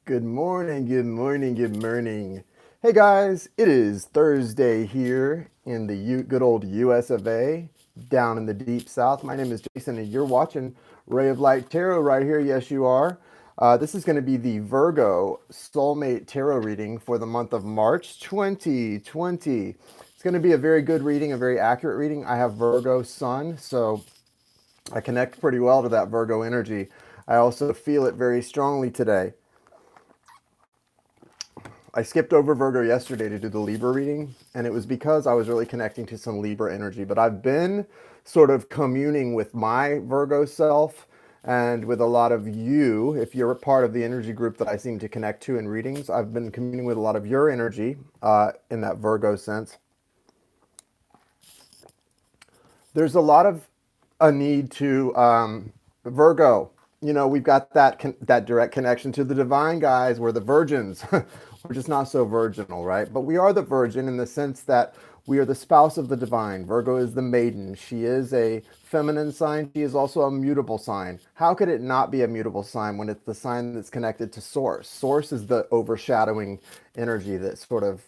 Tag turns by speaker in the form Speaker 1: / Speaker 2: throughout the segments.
Speaker 1: Good morning, good morning, good morning. Hey guys, it is Thursday here in the good old US of A, down in the deep south. My name is Jason, and you're watching Ray of Light Tarot right here. Yes, you are. This is going to be the Virgo Soulmate Tarot reading for the month of March 2020. It's going to be a very good reading, a very accurate reading. I have Virgo Sun, so I connect pretty well to that Virgo energy. I also feel it very strongly today. I skipped over Virgo yesterday to do the Libra reading, and it was because I was really connecting to some Libra energy. But I've been sort of communing with my Virgo self and with a lot of you. If you're a part of the energy group that I seem to connect to in readings, I've been communing with a lot of your energy in that Virgo sense. There's a lot of a need to Virgo. You know, we've got that direct connection to the divine, guys. We're the virgins. We're just not so virginal, right? But we are the virgin in the sense that we are the spouse of the divine. Virgo is the maiden. She is a feminine sign. She is also a mutable sign. How could it not be a mutable sign when it's the sign that's connected to source? Source is the overshadowing energy that sort of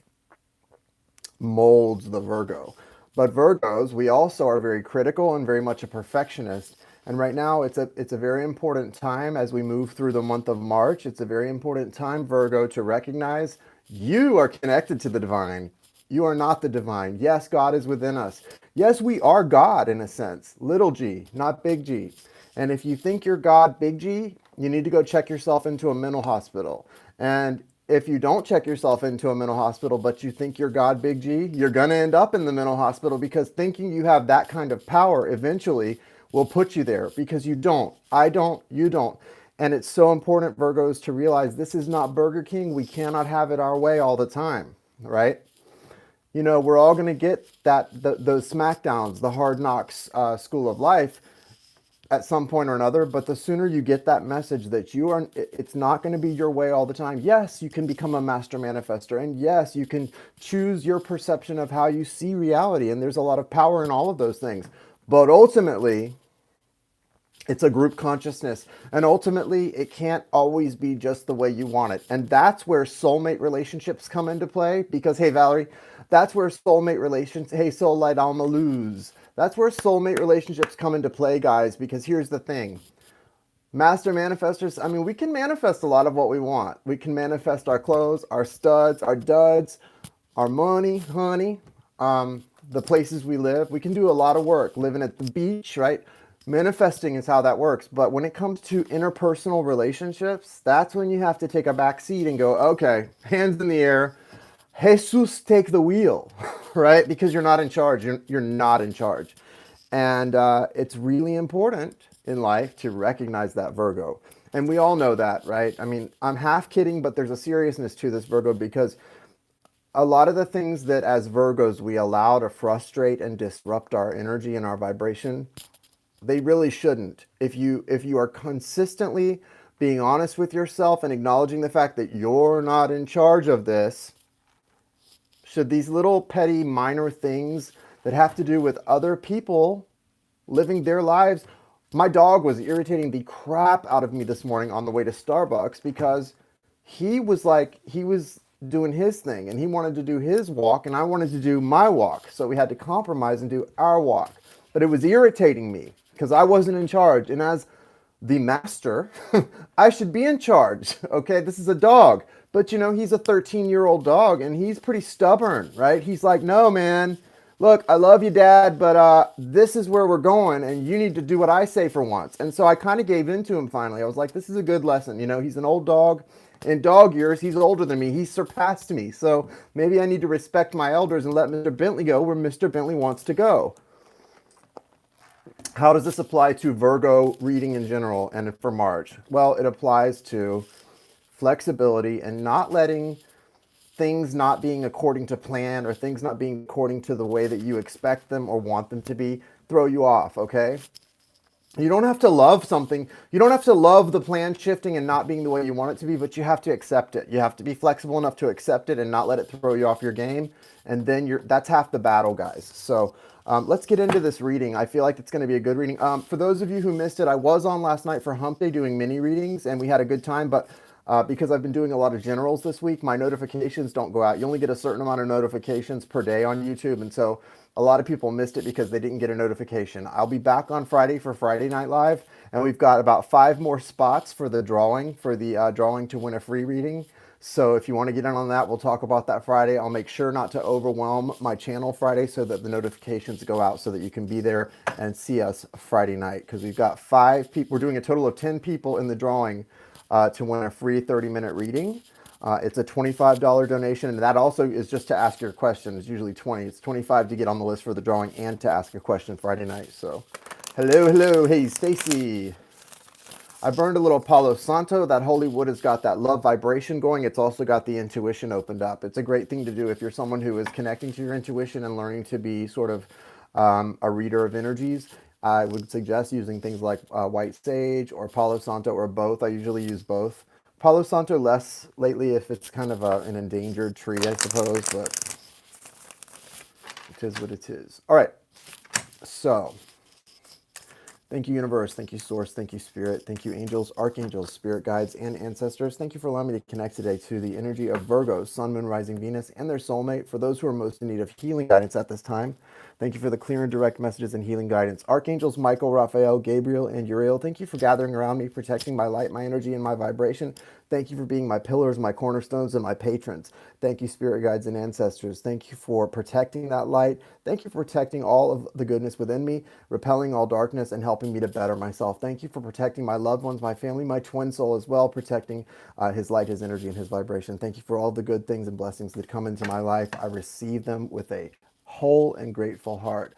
Speaker 1: molds the Virgo. But Virgos, we also are very critical and very much a perfectionist. And right now, it's a very important time as we move through the month of March. It's a very important time, Virgo, to recognize you are connected to the divine. You are not the divine. Yes, God is within us. Yes, we are God in a sense, little g, not big G. And if you think you're God, big G, you need to go check yourself into a mental hospital. And if you don't check yourself into a mental hospital, but you think you're God, big G, you're going to end up in the mental hospital because thinking you have that kind of power eventually will put you there because you don't. I don't, you don't. And it's so important, Virgos, to realize this is not Burger King. We cannot have it our way all the time, right? You know, we're all going to get those smackdowns, the hard knocks school of life at some point or another, but the sooner you get that message that it's not going to be your way all the time. Yes, you can become a master manifester, and yes, you can choose your perception of how you see reality, and there's a lot of power in all of those things. But ultimately, it's a group consciousness, and ultimately, it can't always be just the way you want it. And that's where soulmate relationships come into play, because, hey, Valerie, that's where soulmate relations, hey, Soul Light Alma Luz, that's where soulmate relationships come into play, guys, because here's the thing. Master manifestors, I mean, we can manifest a lot of what we want. We can manifest our clothes, our studs, our duds, our money, honey, the places we live. We can do a lot of work living at the beach, right? Manifesting is how that works. But when it comes to interpersonal relationships, that's when you have to take a back seat and go, okay, hands in the air. Jesus, take the wheel, right? Because you're not in charge. You're not in charge. And it's really important in life to recognize that, Virgo. And we all know that, right? I mean, I'm half kidding, but there's a seriousness to this, Virgo, because a lot of the things that as Virgos we allow to frustrate and disrupt our energy and our vibration, they really shouldn't. If you are consistently being honest with yourself and acknowledging the fact that you're not in charge of this, should these little petty minor things that have to do with other people living their lives. My dog was irritating the crap out of me this morning on the way to Starbucks because he was doing his thing and he wanted to do his walk and I wanted to do my walk. So we had to compromise and do our walk. But it was irritating me because I wasn't in charge. And as the master, I should be in charge. Okay, this is a dog. But you know, he's a 13-year-old dog and he's pretty stubborn, right? He's like, no, man, look, I love you, Dad, but this is where we're going and you need to do what I say for once. And so I kind of gave in to him finally. I was like, this is a good lesson. You know, he's an old dog. In dog years, he's older than me. He's surpassed me. So maybe I need to respect my elders and let Mr. Bentley go where Mr. Bentley wants to go. How does this apply to Virgo reading in general and for March? Well, it applies to flexibility and not letting things not being according to plan or things not being according to the way that you expect them or want them to be throw you off, okay? You don't have to love something. You don't have to love the plan shifting and not being the way you want it to be, but you have to accept it. You have to be flexible enough to accept it and not let it throw you off your game. And then that's half the battle, guys. So let's get into this reading. I feel like it's going to be a good reading. For those of you who missed it, I was on last night for Hump Day doing mini readings and we had a good time, but because I've been doing a lot of generals this week, my notifications don't go out. You only get a certain amount of notifications per day on YouTube, and so a lot of people missed it because they didn't get a notification. I'll be back on Friday for Friday Night Live, and we've got about 5 more spots for the drawing, drawing to win a free reading. So if you want to get in on that, we'll talk about that Friday. I'll make sure not to overwhelm my channel Friday so that the notifications go out so that you can be there and see us Friday night, because we've got 5 people. We're doing a total of 10 people in the drawing to win a free 30-minute reading. It's a $25 donation, and that also is just to ask your question. It's usually 20. It's 25 to get on the list for the drawing and to ask a question Friday night. So hello. Hey, Stacy. I burned a little Palo Santo. That holy wood has got that love vibration going. It's also got the intuition opened up. It's a great thing to do if you're someone who is connecting to your intuition and learning to be sort of a reader of energies. I would suggest using things like white sage or Palo Santo or both. I usually use both. Palo Santo less lately if it's kind of an endangered tree, I suppose, but it is what it is. All right, so thank you, universe. Thank you, source. Thank you, spirit. Thank you, angels, archangels, spirit guides, and ancestors. Thank you for allowing me to connect today to the energy of Virgo, Sun, Moon, Rising, Venus, and their soulmate. For those who are most in need of healing guidance at this time, thank you for the clear and direct messages and healing guidance. Archangels Michael, Raphael, Gabriel, and Uriel, thank you for gathering around me, protecting my light, my energy, and my vibration. Thank you for being my pillars, my cornerstones, and my patrons. Thank you, spirit guides and ancestors. Thank you for protecting that light. Thank you for protecting all of the goodness within me, repelling all darkness, and helping me to better myself. Thank you for protecting my loved ones, my family, my twin soul as well, protecting his light, his energy, and his vibration. Thank you for all the good things and blessings that come into my life. I receive them with a whole and grateful heart.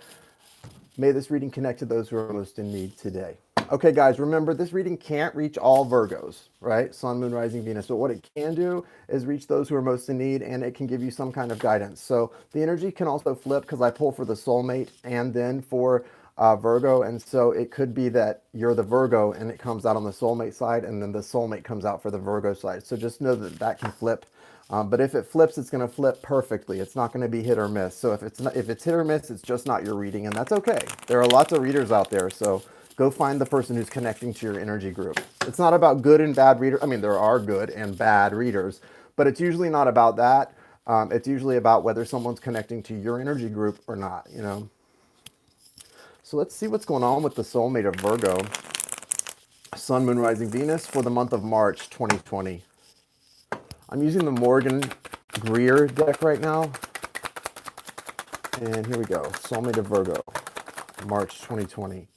Speaker 1: May this reading connect to those who are most in need today. Okay, guys, remember, this reading can't reach all Virgos, right? Sun, Moon, Rising, Venus. But what it can do is reach those who are most in need, and it can give you some kind of guidance. So the energy can also flip, because I pull for the soulmate and then for Virgo. And so it could be that you're the Virgo and it comes out on the soulmate side, and then the soulmate comes out for the Virgo side. So just know that that can flip. But if it flips, it's going to flip perfectly. It's not going to be hit or miss. So if it's hit or miss, it's just not your reading, and that's okay. There are lots of readers out there, so go find the person who's connecting to your energy group. It's not about good and bad readers. I mean, there are good and bad readers, but it's usually not about that. It's usually about whether someone's connecting to your energy group or not, you know. So let's see what's going on with the soulmate of Virgo, Sun, Moon, Rising, Venus for the month of March 2020. I'm using the Morgan Greer deck right now. And here we go. Soulmate of Virgo, March 2020.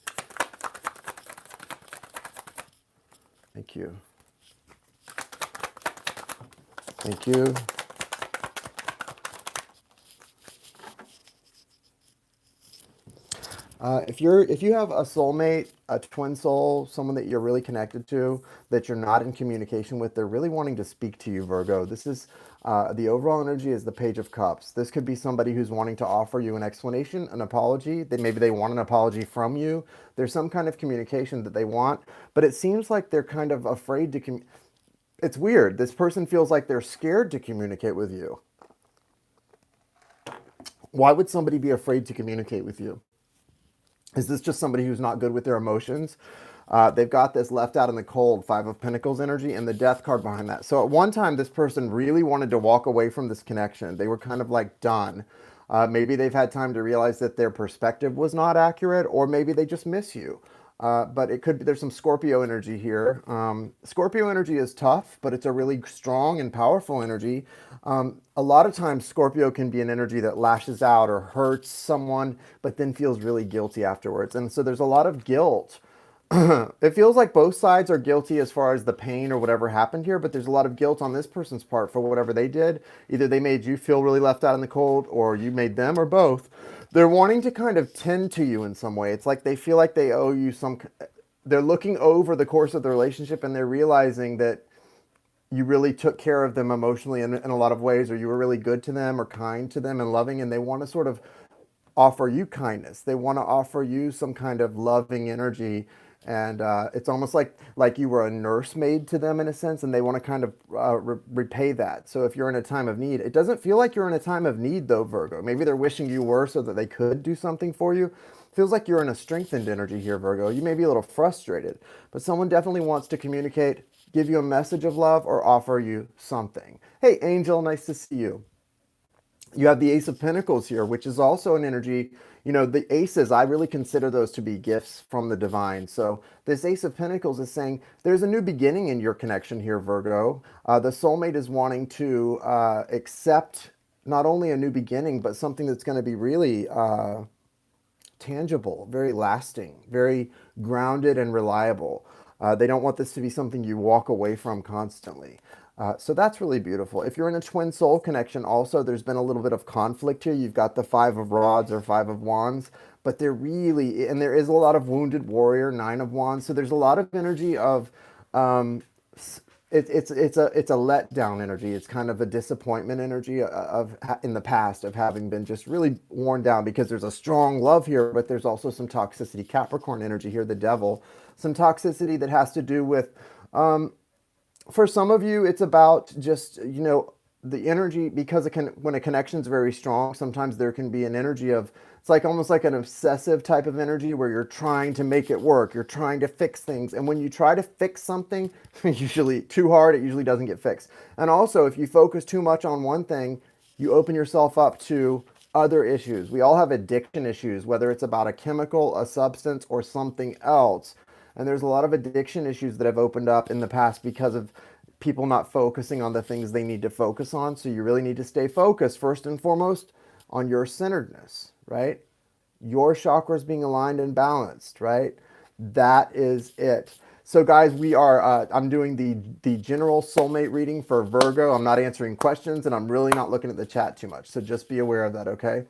Speaker 1: Thank you. Thank you. If you have a soulmate, a twin soul, someone that you're really connected to, that you're not in communication with, they're really wanting to speak to you, Virgo. This is the overall energy is the Page of Cups. This could be somebody who's wanting to offer you an explanation, an apology. Maybe they want an apology from you. There's some kind of communication that they want, but it seems like they're kind of afraid to it's weird. This person feels like they're scared to communicate with you. Why would somebody be afraid to communicate with you? Is this just somebody who's not good with their emotions? They've got this left out in the cold, Five of Pentacles energy, and the Death card behind that. So at one time, this person really wanted to walk away from this connection. They were kind of like done. Maybe they've had time to realize that their perspective was not accurate, or maybe they just miss you. But it could be there's some Scorpio energy here. Scorpio energy is tough, but it's a really strong and powerful energy. A lot of times Scorpio can be an energy that lashes out or hurts someone, but then feels really guilty afterwards. And so there's a lot of guilt. It feels like both sides are guilty as far as the pain or whatever happened here, but there's a lot of guilt on this person's part for whatever they did. Either they made you feel really left out in the cold, or you made them, or both. They're wanting to kind of tend to you in some way. It's like they feel like they owe you some... They're looking over the course of the relationship, and they're realizing that you really took care of them emotionally in a lot of ways, or you were really good to them or kind to them and loving, and they want to sort of offer you kindness. They want to offer you some kind of loving energy. And it's almost like you were a nursemaid to them in a sense, and they want to kind of repay that. So if you're in a time of need, it doesn't feel like you're in a time of need though, Virgo. Maybe they're wishing you were so that they could do something for you. Feels like you're in a strengthened energy here, Virgo. You may be a little frustrated, but someone definitely wants to communicate, give you a message of love, or offer you something. Hey, Angel, nice to see you. You have the Ace of Pentacles here, which is also an energy. You know, the aces, I really consider those to be gifts from the divine. So this Ace of Pentacles is saying there's a new beginning in your connection here, Virgo. The soulmate is wanting to accept not only a new beginning, but something that's going to be really tangible, very lasting, very grounded and reliable. They don't want this to be something you walk away from constantly. So that's really beautiful. If you're in a twin soul connection, also, there's been a little bit of conflict here. You've got the Five of Rods or Five of Wands, but they're really, and there is a lot of wounded warrior, Nine of Wands. So there's a lot of energy of, it's a letdown energy. It's kind of a disappointment energy of in the past of having been just really worn down, because there's a strong love here, but there's also some toxicity. Capricorn energy here, the devil, some toxicity that has to do with, for some of you, it's about just, you know, the energy, because when a connection is very strong, sometimes there can be an energy of, it's like almost like an obsessive type of energy where you're trying to make it work. You're trying to fix things. And when you try to fix something, usually too hard, it usually doesn't get fixed. And also, if you focus too much on one thing, you open yourself up to other issues. We all have addiction issues, whether it's about a chemical, a substance, or something else. And there's a lot of addiction issues that have opened up in the past because of people not focusing on the things they need to focus on. So you really need to stay focused, first and foremost, on your centeredness, right? Your chakras being aligned and balanced, right? That is it. So guys, I'm doing the general soulmate reading for Virgo. I'm not answering questions, and I'm really not looking at the chat too much. So just be aware of that, okay?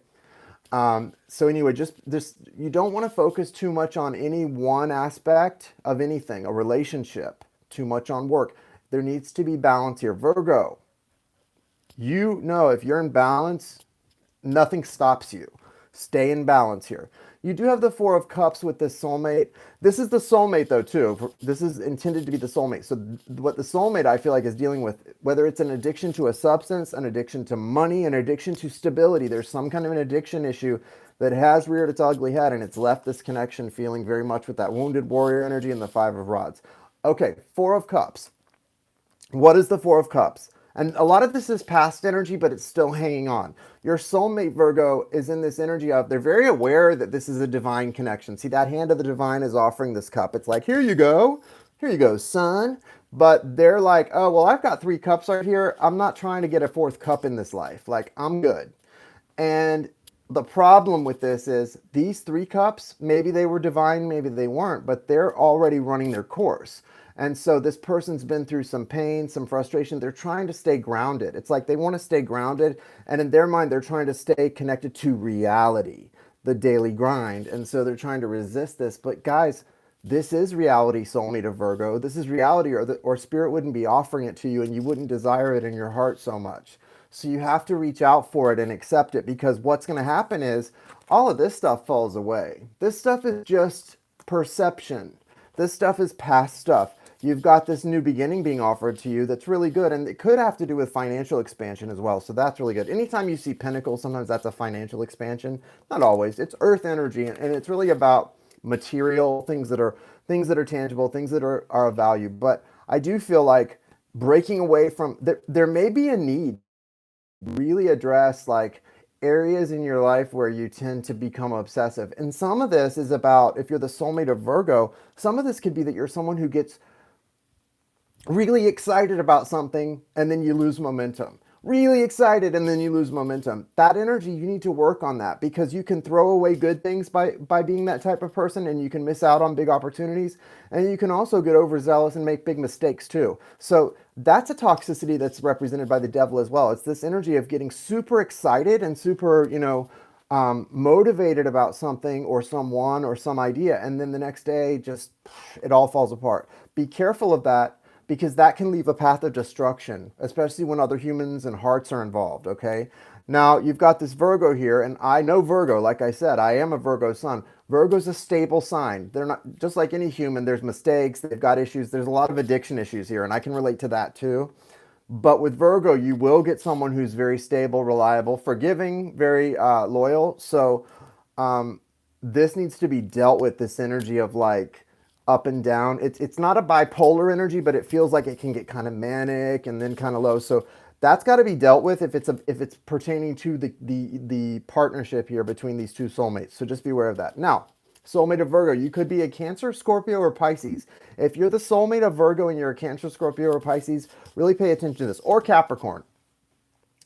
Speaker 1: So anyway, just this, you don't want to focus too much on any one aspect of anything, a relationship, too much on work. There needs to be balance here. Virgo, you know, if you're in balance, nothing stops you. Stay in balance here. You do have the Four of Cups with this soulmate. This is the soulmate though too. This is intended to be the soulmate. So what the soulmate I feel like is dealing with, whether it's an addiction to a substance, an addiction to money, an addiction to stability, there's some kind of an addiction issue that has reared its ugly head, and it's left this connection feeling very much with that wounded warrior energy and the Five of Rods. Okay, Four of Cups. What is the Four of Cups? And a lot of this is past energy, but it's still hanging on. Your soulmate, Virgo, is in this energy of, they're very aware that this is a divine connection. See, that hand of the divine is offering this cup. It's like, here you go, son. But they're like, oh, well, I've got 3 cups right here. I'm not trying to get a 4th cup in this life. Like, I'm good. And the problem with this is these 3 cups, maybe they were divine, maybe they weren't, but they're already running their course. And so this person's been through some pain, some frustration. They're trying to stay grounded. It's like they want to stay grounded. And in their mind, they're trying to stay connected to reality, the daily grind. And so they're trying to resist this. But guys, this is reality, soulmate of Virgo. This is reality, or spirit wouldn't be offering it to you, and you wouldn't desire it in your heart so much. So you have to reach out for it and accept it, because what's going to happen is all of this stuff falls away. This stuff is just perception. This stuff is past stuff. You've got this new beginning being offered to you that's really good, and it could have to do with financial expansion as well, so that's really good. Anytime you see pentacles, sometimes that's a financial expansion. Not always. It's earth energy, and it's really about material things that are tangible, things that are of value. But I do feel like breaking away from, there may be a need to really address like areas in your life where you tend to become obsessive. And some of this is about, if you're the soulmate of Virgo, some of this could be that you're someone who gets really excited about something and then you lose momentum. Really excited and then you lose momentum. That energy, you need to work on that, because you can throw away good things by being that type of person, and you can miss out on big opportunities, and you can also get overzealous and make big mistakes too. So that's a toxicity that's represented by the devil as well. It's this energy of getting super excited and super, motivated about something or someone or some idea, and then the next day just it all falls apart. Be careful of that, because that can leave a path of destruction, especially when other humans and hearts are involved, okay? Now, you've got this Virgo here, and I know Virgo. Like I said, I am a Virgo sun. Virgo's a stable sign. They're not, just like any human, there's mistakes, they've got issues. There's a lot of addiction issues here, and I can relate to that too. But with Virgo, you will get someone who's very stable, reliable, forgiving, very loyal. So this needs to be dealt with, this energy of like up and down. It's not a bipolar energy, but it feels like it can get kind of manic and then kind of low. So that's got to be dealt with if it's pertaining to the partnership here between these two soulmates. So just be aware of that. Now, soulmate of Virgo, you could be a Cancer, Scorpio, or Pisces. If you're the soulmate of Virgo and you're a Cancer, Scorpio, or Pisces, really pay attention to this. Or Capricorn,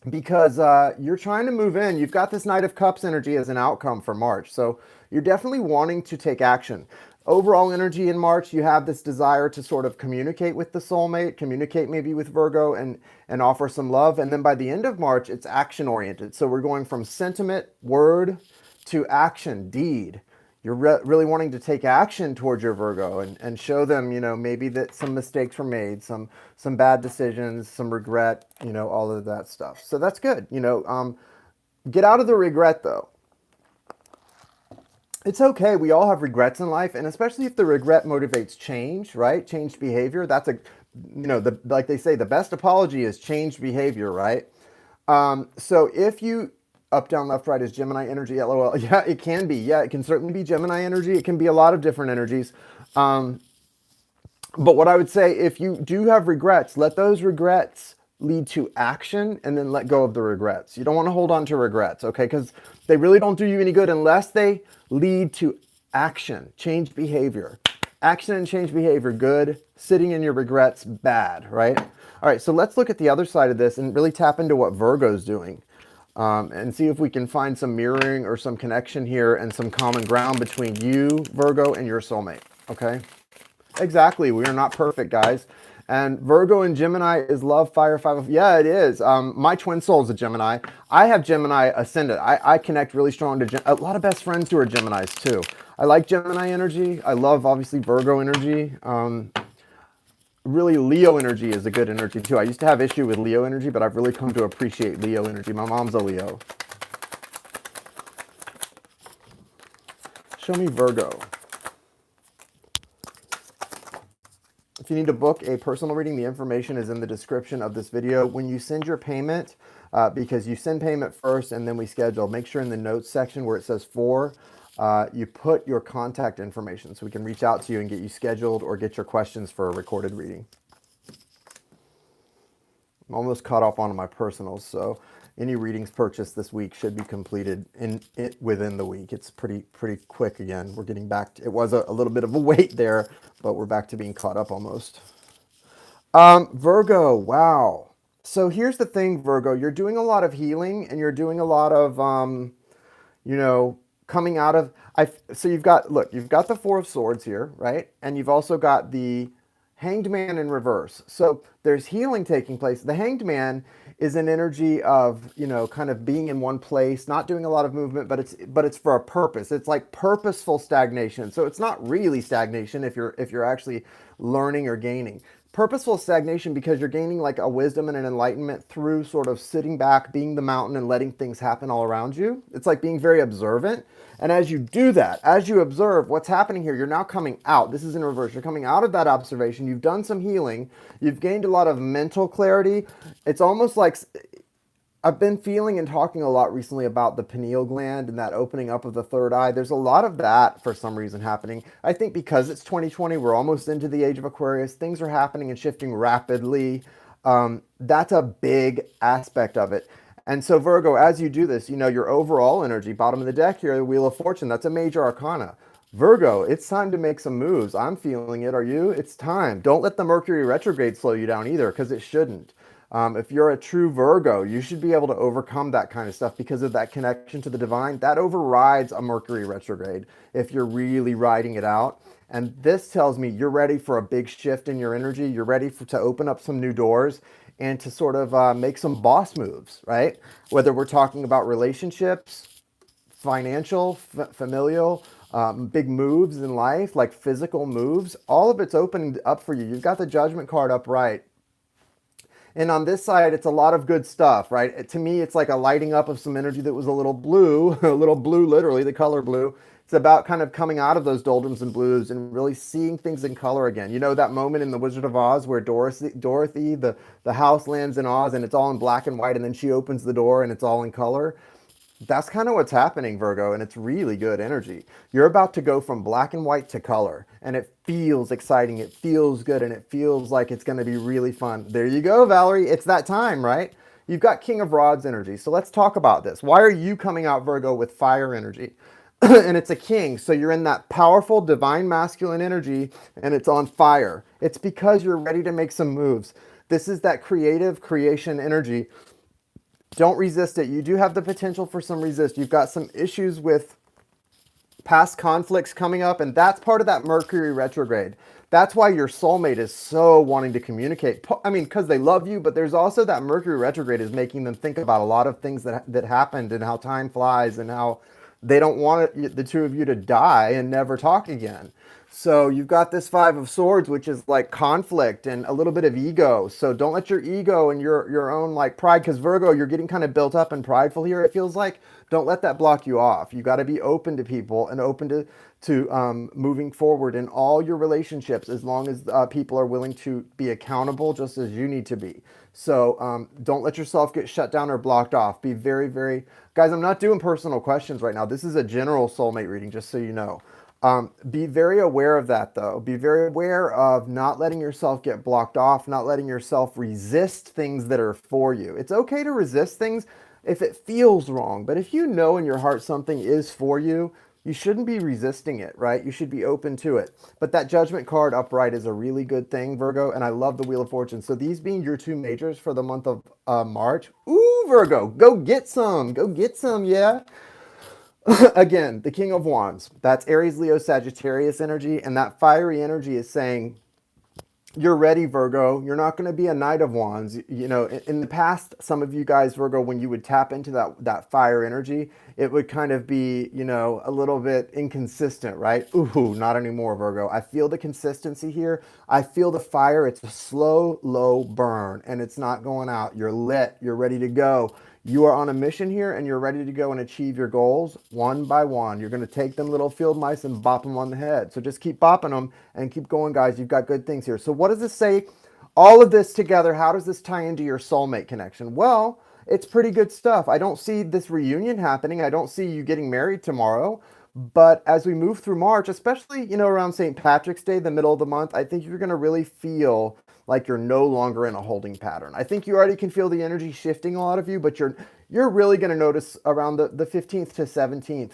Speaker 1: because you're trying to move in. You've got this Knight of Cups energy as an outcome for March. So you're definitely wanting to take action. Overall energy in March, you have this desire to sort of communicate with the soulmate, communicate maybe with Virgo and offer some love. And then by the end of March, it's action oriented. So we're going from sentiment, word, to action, deed. You're really wanting to take action towards your Virgo and show them, you know, maybe that some mistakes were made, some bad decisions, some regret, you know, all of that stuff. So that's good. You know, get out of the regret though. It's okay. We all have regrets in life, and especially if the regret motivates change, right? Changed behavior. That's a, you know, like they say, the best apology is changed behavior, right? So if you, up, down, left, right is Gemini energy, LOL. Yeah, it can be. Yeah, it can certainly be Gemini energy. It can be a lot of different energies. But what I would say, if you do have regrets, let those regrets lead to action and then let go of the regrets. You don't want to hold on to regrets, okay? Because they really don't do you any good unless they lead to action, change behavior. Action and change behavior, good. Sitting in your regrets, bad, right? All right, so let's look at the other side of this and really tap into what Virgo's doing. And see if we can find some mirroring or some connection here and some common ground between you, Virgo, and your soulmate, okay? Exactly. We are not perfect, guys. And Virgo and Gemini is love, fire, five. Yeah, it is. My twin soul is a Gemini. I have Gemini ascendant. I connect really strong to a lot of best friends who are Geminis too. I like Gemini energy. I love, obviously, Virgo energy. Really, Leo energy is a good energy too. I used to have issue with Leo energy, but I've really come to appreciate Leo energy. My mom's a Leo. Show me Virgo. If you need to book a personal reading, the information is in the description of this video. When you send your payment, because you send payment first and then we schedule, make sure in the notes section where it says for, you put your contact information so we can reach out to you and get you scheduled or get your questions for a recorded reading. I'm almost caught up on my personals, so any readings purchased this week should be completed within the week. It's pretty quick again. We're getting back to, it was a little bit of a wait there, but we're back to being caught up almost. Virgo, wow. So here's the thing, Virgo, you're doing a lot of healing and you're doing a lot of, you know, coming out of, so you've got, look, you've got the Four of Swords here, right? And you've also got the Hanged Man in reverse. So there's healing taking place. The Hanged Man is an energy of, you know, kind of being in one place, not doing a lot of movement, but it's for a purpose. It's like purposeful stagnation. So it's not really stagnation if you're actually learning or gaining. Purposeful stagnation because you're gaining like a wisdom and an enlightenment through sort of sitting back, being the mountain and letting things happen all around you. It's like being very observant. And as you do that, as you observe what's happening here, you're now coming out. This is in reverse. You're coming out of that observation. You've done some healing. You've gained a lot of mental clarity. It's almost like I've been feeling and talking a lot recently about the pineal gland and that opening up of the third eye. There's a lot of that for some reason happening. I think because it's 2020, we're almost into the age of Aquarius. Things are happening and shifting rapidly. That's a big aspect of it. And so Virgo, as you do this, you know, your overall energy, bottom of the deck here, the Wheel of Fortune, that's a major arcana. Virgo, it's time to make some moves. I'm feeling it. Are you? It's time. Don't let the Mercury retrograde slow you down either, because it shouldn't. If you're a true Virgo, you should be able to overcome that kind of stuff because of that connection to the divine. That overrides a Mercury retrograde if you're really riding it out. And this tells me you're ready for a big shift in your energy. You're ready to open up some new doors and to sort of make some boss moves, right? Whether we're talking about relationships, financial, familial, big moves in life, like physical moves, all of it's opening up for you. You've got the Judgment card upright. And on this side, it's a lot of good stuff, right? To me, it's like a lighting up of some energy that was a little blue, literally, the color blue. It's about kind of coming out of those doldrums and blues and really seeing things in color again. You know that moment in The Wizard of Oz where Dorothy, the house lands in Oz and it's all in black and white, and then she opens the door and it's all in color? That's kind of what's happening, Virgo, and it's really good energy. You're about to go from black and white to color, and it feels exciting, it feels good, and it feels like it's going to be really fun. There you go, Valerie. It's that time, right? You've got King of Rods energy. So let's talk about this. Why are you coming out, Virgo, with fire energy? And it's a king, so you're in that powerful divine masculine energy, and it's on fire. It's because you're ready to make some moves. This is that creative creation energy. Don't resist it. You do have the potential for some resist. You've got some issues with past conflicts coming up, and that's part of that Mercury retrograde. That's why your soulmate is so wanting to communicate. I mean, because they love you, but there's also that Mercury retrograde is making them think about a lot of things that happened and how time flies and how they don't want the two of you to die and never talk again. So you've got this Five of Swords, which is like conflict and a little bit of ego. So don't let your ego and your own like pride, because Virgo, you're getting kind of built up and prideful here. It feels like don't let that block you off. You got to be open to people and open to moving forward in all your relationships, as long as people are willing to be accountable, just as you need to be. So don't let yourself get shut down or blocked off. Be very, very, guys. I'm not doing personal questions right now. This is a general soulmate reading, just so you know. Be very aware of that, though. Be very aware of not letting yourself get blocked off, not letting yourself resist things that are for you. It's okay to resist things if it feels wrong, but if you know in your heart something is for you, you shouldn't be resisting it, right? You should be open to it. But that Judgment card upright is a really good thing, Virgo, and I love the Wheel of Fortune. So these being your two majors for the month of March, ooh, Virgo, go get some, yeah? Again, the King of Wands, that's Aries, Leo, Sagittarius energy, and that fiery energy is saying, you're ready, Virgo. You're not going to be a Knight of Wands. You know, in the past, some of you guys, Virgo, when you would tap into that fire energy, it would kind of be, you know, a little bit inconsistent, right? Ooh, not anymore, Virgo. I feel the consistency here. I feel the fire. It's a slow, low burn, and it's not going out. You're lit. You're ready to go. You are on a mission here, and you're ready to go and achieve your goals one by one. You're going to take them little field mice and bop them on the head. So just keep bopping them and keep going, guys. You've got good things here. So what does this say? All of this together, how does this tie into your soulmate connection? Well, it's pretty good stuff. I don't see this reunion happening. I don't see you getting married tomorrow. But as we move through March, especially, you know, around St. Patrick's Day, the middle of the month, I think you're going to really feel like you're no longer in a holding pattern. I think you already can feel the energy shifting a lot of you, but you're really going to notice around the 15th to 17th,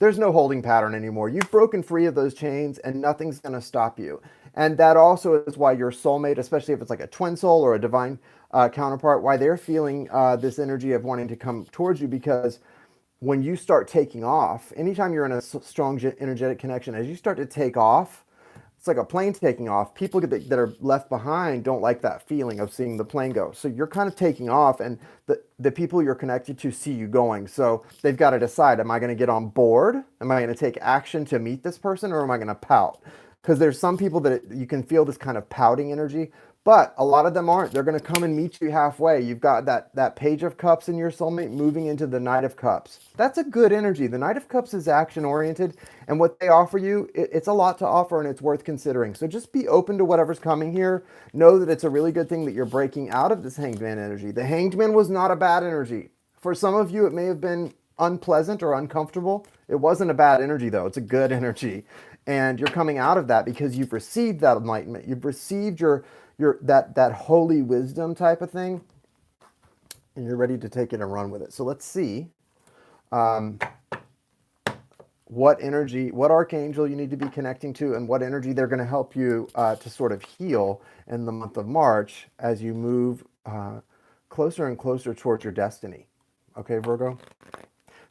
Speaker 1: there's no holding pattern anymore. You've broken free of those chains and nothing's going to stop you. And that also is why your soulmate, especially if it's like a twin soul or a divine counterpart, why they're feeling this energy of wanting to come towards you, because when you start taking off, anytime you're in a strong energetic connection, as you start to take off, it's like a plane taking off. People that are left behind don't like that feeling of seeing the plane go. So you're kind of taking off, and the people you're connected to see you going. So they've got to decide, am I going to get on board? Am I going to take action to meet this person, or am I going to pout? Because there's some people that you can feel this kind of pouting energy, but a lot of them aren't. They're going to come and meet you halfway. You've got that Page of Cups in your soulmate moving into the Knight of Cups. That's a good energy. The Knight of Cups is action-oriented, and what they offer you, it's a lot to offer, and it's worth considering. So just be open to whatever's coming here. Know that it's a really good thing that you're breaking out of this Hanged Man energy. The Hanged Man was not a bad energy. For some of you, it may have been unpleasant or uncomfortable. It wasn't a bad energy, though. It's a good energy. And you're coming out of that because you've received that enlightenment. You've received that holy wisdom type of thing, and you're ready to take it and run with it. So let's see what energy, what archangel you need to be connecting to, and what energy they're going to help you to sort of heal in the month of March as you move closer and closer towards your destiny. Okay, Virgo?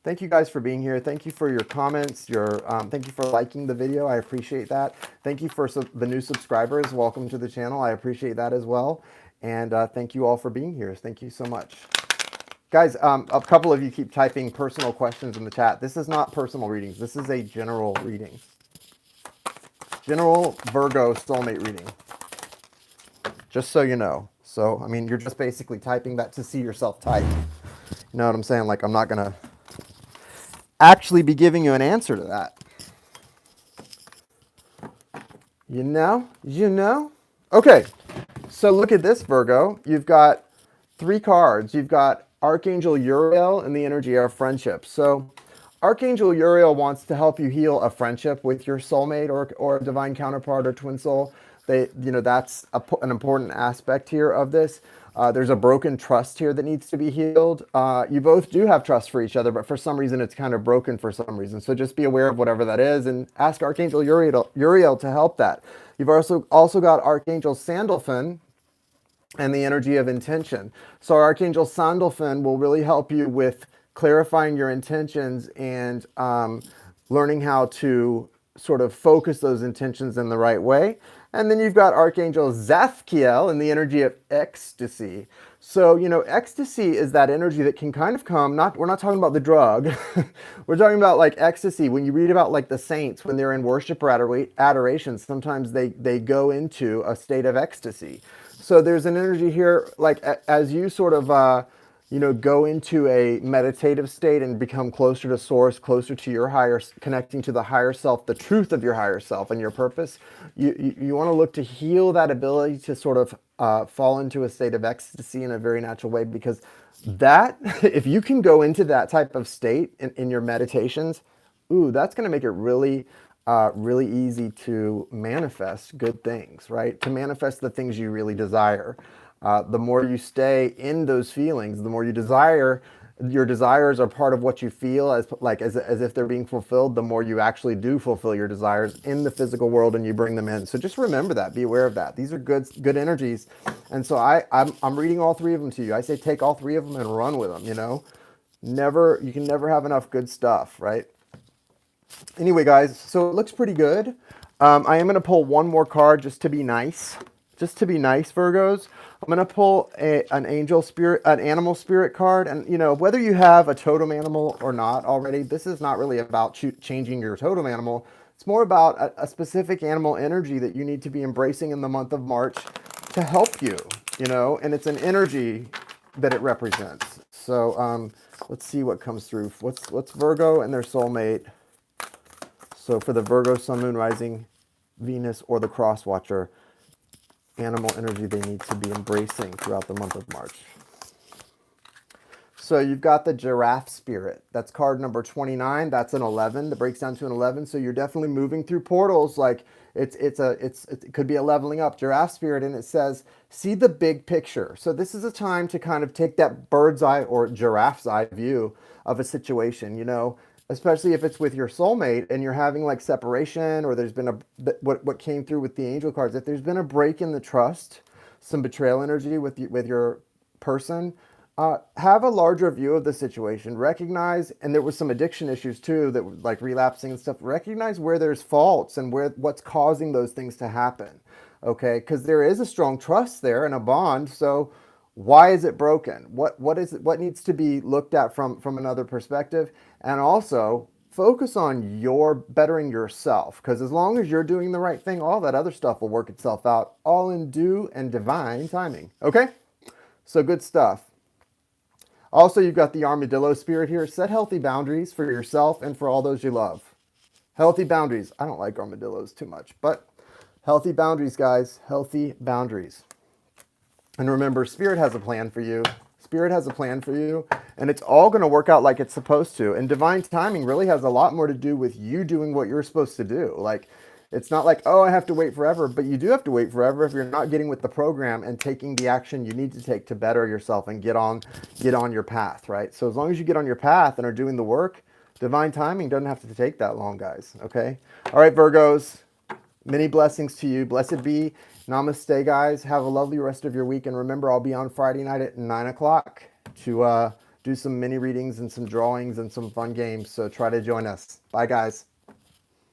Speaker 1: Thank you guys for being here. Thank you for your comments. Thank you for liking the video. I appreciate that. Thank you for the new subscribers. Welcome to the channel. I appreciate that as well. And thank you all for being here. Thank you so much. Guys, a couple of you keep typing personal questions in the chat. This is not personal readings. This is a general reading. General Virgo soulmate reading. Just so you know. So, I mean, you're just basically typing that to see yourself type. You know what I'm saying? Like, I'm not going to actually be giving you an answer to that. You know? Okay, so look at this, Virgo. You've got 3 cards. You've got Archangel Uriel and the energy of friendship. So Archangel Uriel wants to help you heal a friendship with your soulmate or a divine counterpart or twin soul. That's an important aspect here of this. There's a broken trust here that needs to be healed. You both do have trust for each other, but for some reason it's kind of broken for some reason. So just be aware of whatever that is and ask Archangel Uriel to help that. You've also got Archangel Sandalphon and the energy of intention. So Archangel Sandalphon will really help you with clarifying your intentions and learning how to sort of focus those intentions in the right way. And then you've got Archangel Zathkiel and the energy of ecstasy. So, ecstasy is that energy that can kind of come, we're not talking about the drug. We're talking about like ecstasy. When you read about like the saints, when they're in worship or adoration, sometimes they go into a state of ecstasy. So there's an energy here, like as you sort of, go into a meditative state and become closer to source, closer to your connecting to the higher self, the truth of your higher self and your purpose. You want to look to heal that ability to sort of fall into a state of ecstasy in a very natural way, because that, if you can go into that type of state in your meditations, that's going to make it really easy to manifest good things, right? To manifest the things you really desire. The more you stay in those feelings, the more you desire, your desires are part of what you feel as if they're being fulfilled, the more you actually do fulfill your desires in the physical world and you bring them in. So just remember that, be aware of that. These are good energies. And so I'm reading all three of them to you. I say take all three of them and run with them, you can never have enough good stuff, right? Anyway, guys, so it looks pretty good. I am going to pull one more card just to be nice. Just to be nice, Virgos. I'm going to pull an animal spirit card. And, whether you have a totem animal or not already, this is not really about changing your totem animal. It's more about a specific animal energy that you need to be embracing in the month of March to help you, and it's an energy that it represents. So let's see what comes through. What's Virgo and their soulmate? So for the Virgo, Sun, Moon, Rising, Venus, or the Cross Watcher, animal energy they need to be embracing throughout the month of March. So you've got the giraffe spirit. That's card number 29. That's an 11. That breaks down to an 11. So you're definitely moving through portals. Like it could be a leveling up. Giraffe spirit, and it says, see the big picture. So this is a time to kind of take that bird's eye or giraffe's eye view of a situation, especially if it's with your soulmate and you're having like separation, or there's been what came through with the angel cards. If there's been a break in the trust, some betrayal energy with your person, have a larger view of the situation. Recognize, and there was some addiction issues too that were like relapsing and stuff. Recognize where there's faults and what's causing those things to happen. Okay, because there is a strong trust there and a bond. So why is it broken? What is it? What needs to be looked at from another perspective? And also focus on your bettering yourself, because as long as you're doing the right thing, all that other stuff will work itself out, all in due and divine timing. Okay, so good stuff. Also, you've got the armadillo spirit here. Set healthy boundaries for yourself and for all those you love. Healthy boundaries. I don't like armadillos too much, but healthy boundaries, guys. Healthy boundaries. And remember, Spirit has a plan for you. Spirit has a plan for you, and it's all going to work out like it's supposed to. And divine timing really has a lot more to do with you doing what you're supposed to do. Like, it's not like, oh, I have to wait forever, but you do have to wait forever if you're not getting with the program and taking the action you need to take to better yourself and get on your path, right? So as long as you get on your path and are doing the work, divine timing doesn't have to take that long, guys, okay? All right, Virgos, many blessings to you. Blessed be. Namaste, guys. Have a lovely rest of your week. And remember, I'll be on Friday night at 9 o'clock to do some mini readings and some drawings and some fun games. So try to join us. Bye, guys.